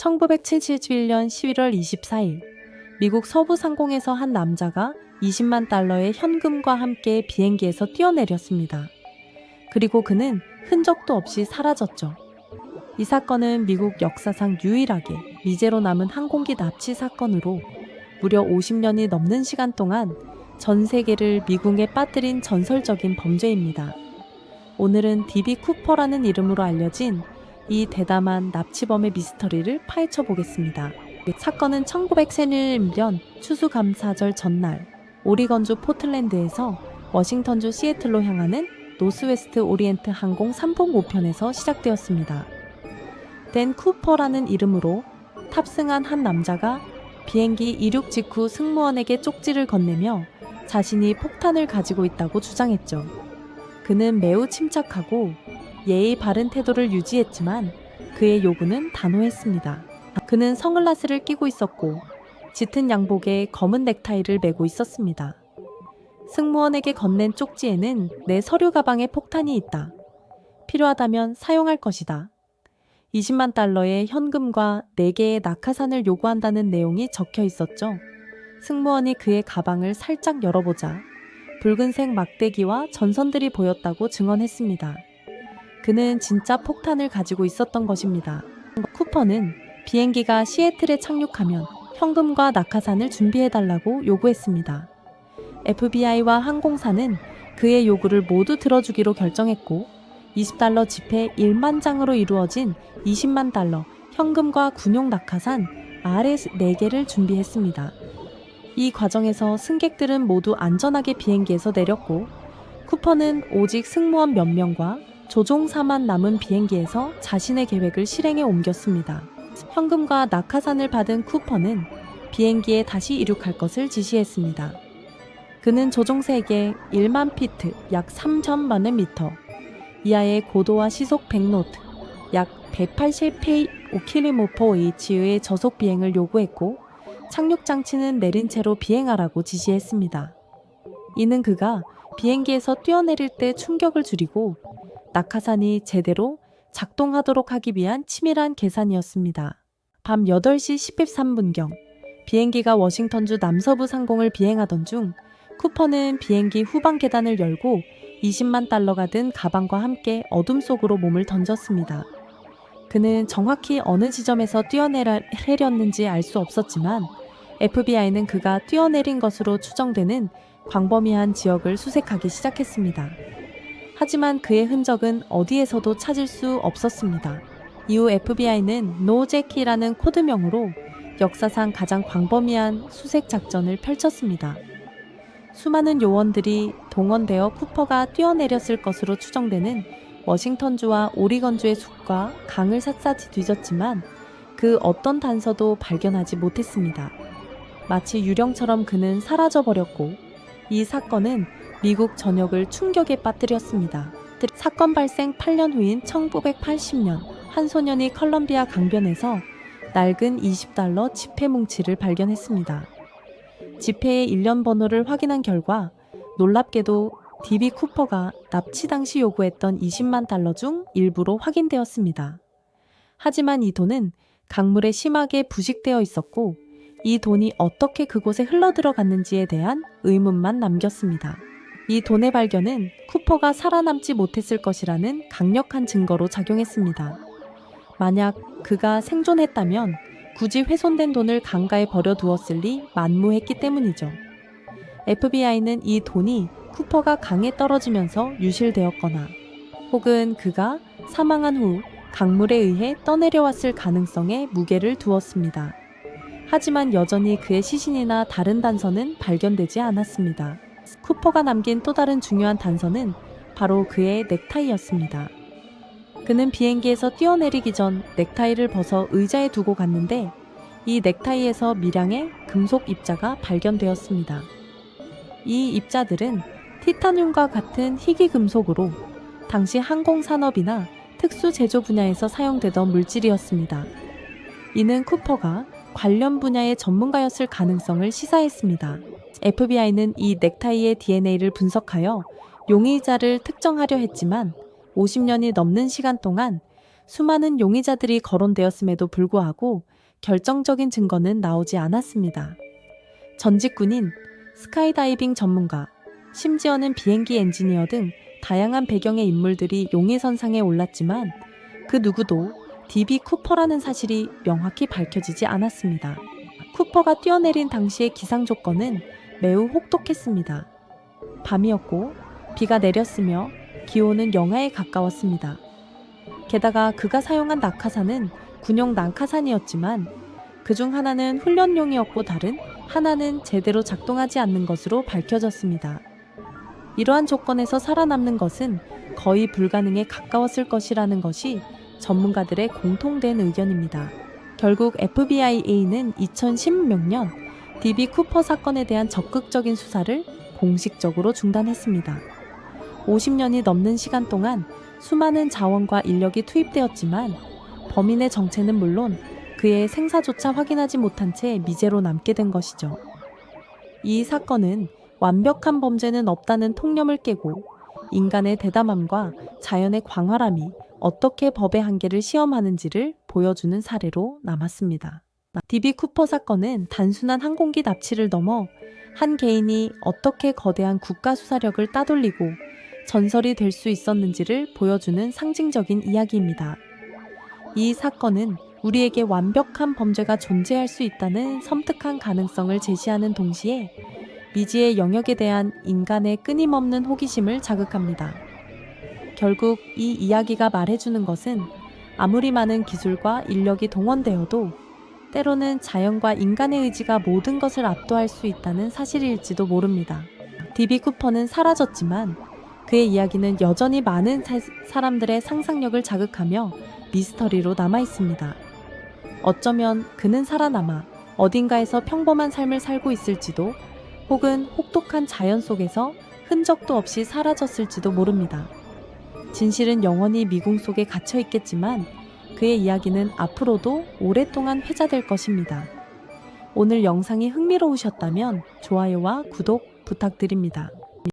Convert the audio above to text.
1971년 11월 24일, 미국 서부 상공에서 한 남자가 20만 달러의 현금과 함께 비행기에서 뛰어내렸습니다. 그리고 그는 흔적도 없이 사라졌죠. 이 사건은 미국 역사상 유일하게 미제로 남은 항공기 납치 사건으로 무려 50년이 넘는 시간 동안 전 세계를 미궁에 빠뜨린 전설적인 범죄입니다. 오늘은 D.B. 쿠퍼라는 이름으로 알려진 이 대담한 납치범의 미스터리를 파헤쳐 보겠습니다. 사건은 1901년 추수감사절 전날 오리건주 포틀랜드에서 워싱턴주 시애틀로 향하는 노스웨스트 오리엔트 항공 305편에서 시작되었습니다. 댄 쿠퍼라는 이름으로 탑승한 한 남자가 비행기 이륙 직후 승무원에게 쪽지를 건네며 자신이 폭탄을 가지고 있다고 주장했죠. 그는 매우 침착하고 예의 바른 태도를 유지했지만 그의 요구는 단호했습니다. 그는 선글라스를 끼고 있었고 짙은 양복에 검은 넥타이를 메고 있었습니다. 승무원에게 건넨 쪽지에는 내 서류 가방에 폭탄이 있다. 필요하다면 사용할 것이다. 20만 달러의 현금과 4개의 낙하산을 요구한다는 내용이 적혀 있었죠. 승무원이 그의 가방을 살짝 열어보자 붉은색 막대기와 전선들이 보였다고 증언했습니다. 그는 진짜 폭탄을 가지고 있었던 것입니다. 쿠퍼는 비행기가 시애틀에 착륙하면 현금과 낙하산을 준비해달라고 요구했습니다. FBI와 항공사는 그의 요구를 모두 들어주기로 결정했고 20달러 지폐 1만 장으로 이루어진 20만 달러 현금과 군용 낙하산 RS-4개를 준비했습니다. 이 과정에서 승객들은 모두 안전하게 비행기에서 내렸고 쿠퍼는 오직 승무원 몇 명과 조종사만 남은 비행기에서 자신의 계획을 실행에 옮겼습니다. 현금과 낙하산을 받은 쿠퍼는 비행기에 다시 이륙할 것을 지시했습니다. 그는 조종사에게 1만 피트 약 3천만 미터 이하의 고도와 시속 100노트 약 180km/h의 저속 비행을 요구했고 착륙 장치는 내린 채로 비행하라고 지시했습니다. 이는 그가 비행기에서 뛰어내릴 때 충격을 줄이고 낙하산이 제대로 작동하도록 하기 위한 치밀한 계산이었습니다. 밤 8시 13분경 비행기가 워싱턴주 남서부 상공을 비행하던 중 쿠퍼는 비행기 후방 계단을 열고 20만 달러가 든 가방과 함께 어둠 속으로 몸을 던졌습니다. 그는 정확히 어느 지점에서 뛰어내렸는지 알 수 없었지만 FBI는 그가 뛰어내린 것으로 추정되는 광범위한 지역을 수색하기 시작했습니다. 하지만 그의 흔적은 어디에서도 찾을 수 없었습니다. 이후 FBI는 노제키라는 코드명으로 역사상 가장 광범위한 수색 작전을 펼쳤습니다. 수많은 요원들이 동원되어 쿠퍼가 뛰어내렸을 것으로 추정되는 워싱턴주와 오리건주의 숲과 강을 샅샅이 뒤졌지만 그 어떤 단서도 발견하지 못했습니다. 마치 유령처럼 그는 사라져버렸고 이 사건은 미국 전역을 충격에 빠뜨렸습니다. 사건 발생 8년 후인 1980년 한 소년이 컬럼비아 강변에서 낡은 20달러 지폐 뭉치를 발견했습니다. 지폐의 일련 번호를 확인한 결과 놀랍게도 D.B. 쿠퍼가 납치 당시 요구했던 20만 달러 중 일부로 확인되었습니다. 하지만 이 돈은 강물에 심하게 부식되어 있었고 이 돈이 어떻게 그곳에 흘러들어갔는지에 대한 의문만 남겼습니다. 이 돈의 발견은 쿠퍼가 살아남지 못했을 것이라는 강력한 증거로 작용했습니다. 만약 그가 생존했다면 굳이 훼손된 돈을 강가에 버려두었을 리 만무했기 때문이죠. FBI는 이 돈이 쿠퍼가 강에 떨어지면서 유실되었거나 혹은 그가 사망한 후 강물에 의해 떠내려왔을 가능성에 무게를 두었습니다. 하지만 여전히 그의 시신이나 다른 단서는 발견되지 않았습니다. 쿠퍼가 남긴 또 다른 중요한 단서는 바로 그의 넥타이였습니다. 그는 비행기에서 뛰어내리기 전 넥타이를 벗어 의자에 두고 갔는데 이 넥타이에서 미량의 금속 입자가 발견되었습니다. 이 입자들은 티타늄과 같은 희귀 금속으로 당시 항공산업이나 특수 제조 분야에서 사용되던 물질이었습니다. 이는 쿠퍼가 관련 분야의 전문가였을 가능성을 시사했습니다. FBI는 이 넥타이의 DNA를 분석하여 용의자를 특정하려 했지만 50년이 넘는 시간 동안 수많은 용의자들이 거론되었음에도 불구하고 결정적인 증거는 나오지 않았습니다. 전직군인, 스카이다이빙 전문가, 심지어는 비행기 엔지니어 등 다양한 배경의 인물들이 용의선상에 올랐지만 그 누구도 DB 쿠퍼라는 사실이 명확히 밝혀지지 않았습니다. 쿠퍼가 뛰어내린 당시의 기상 조건은 매우 혹독했습니다. 밤이었고 비가 내렸으며 기온은 영하에 가까웠습니다. 게다가 그가 사용한 낙하산은 군용 낙하산이었지만 그중 하나는 훈련용이었고 다른 하나는 제대로 작동하지 않는 것으로 밝혀졌습니다. 이러한 조건에서 살아남는 것은 거의 불가능에 가까웠을 것이라는 것이 전문가들의 공통된 의견입니다. 결국 FBI는 2016년 년 DB 쿠퍼 사건에 대한 적극적인 수사를 공식적으로 중단했습니다. 50년이 넘는 시간 동안 수많은 자원과 인력이 투입되었지만 범인의 정체는 물론 그의 생사조차 확인하지 못한 채 미제로 남게 된 것이죠. 이 사건은 완벽한 범죄는 없다는 통념을 깨고 인간의 대담함과 자연의 광활함이 어떻게 법의 한계를 시험하는지를 보여주는 사례로 남았습니다. DB 쿠퍼 사건은 단순한 항공기 납치를 넘어 한 개인이 어떻게 거대한 국가 수사력을 따돌리고 전설이 될 수 있었는지를 보여주는 상징적인 이야기입니다. 이 사건은 우리에게 완벽한 범죄가 존재할 수 있다는 섬뜩한 가능성을 제시하는 동시에 미지의 영역에 대한 인간의 끊임없는 호기심을 자극합니다. 결국 이 이야기가 말해주는 것은 아무리 많은 기술과 인력이 동원되어도 때로는 자연과 인간의 의지가 모든 것을 압도할 수 있다는 사실일지도 모릅니다. DB 쿠퍼는 사라졌지만 그의 이야기는 여전히 많은 사람들의 상상력을 자극하며 미스터리로 남아있습니다. 어쩌면 그는 살아남아 어딘가에서 평범한 삶을 살고 있을지도 혹은 혹독한 자연 속에서 흔적도 없이 사라졌을지도 모릅니다. 진실은 영원히 미궁 속에 갇혀 있겠지만 그의 이야기는 앞으로도 오랫동안 회자될 것입니다. 오늘 영상이 흥미로우셨다면 좋아요와 구독 부탁드립니다.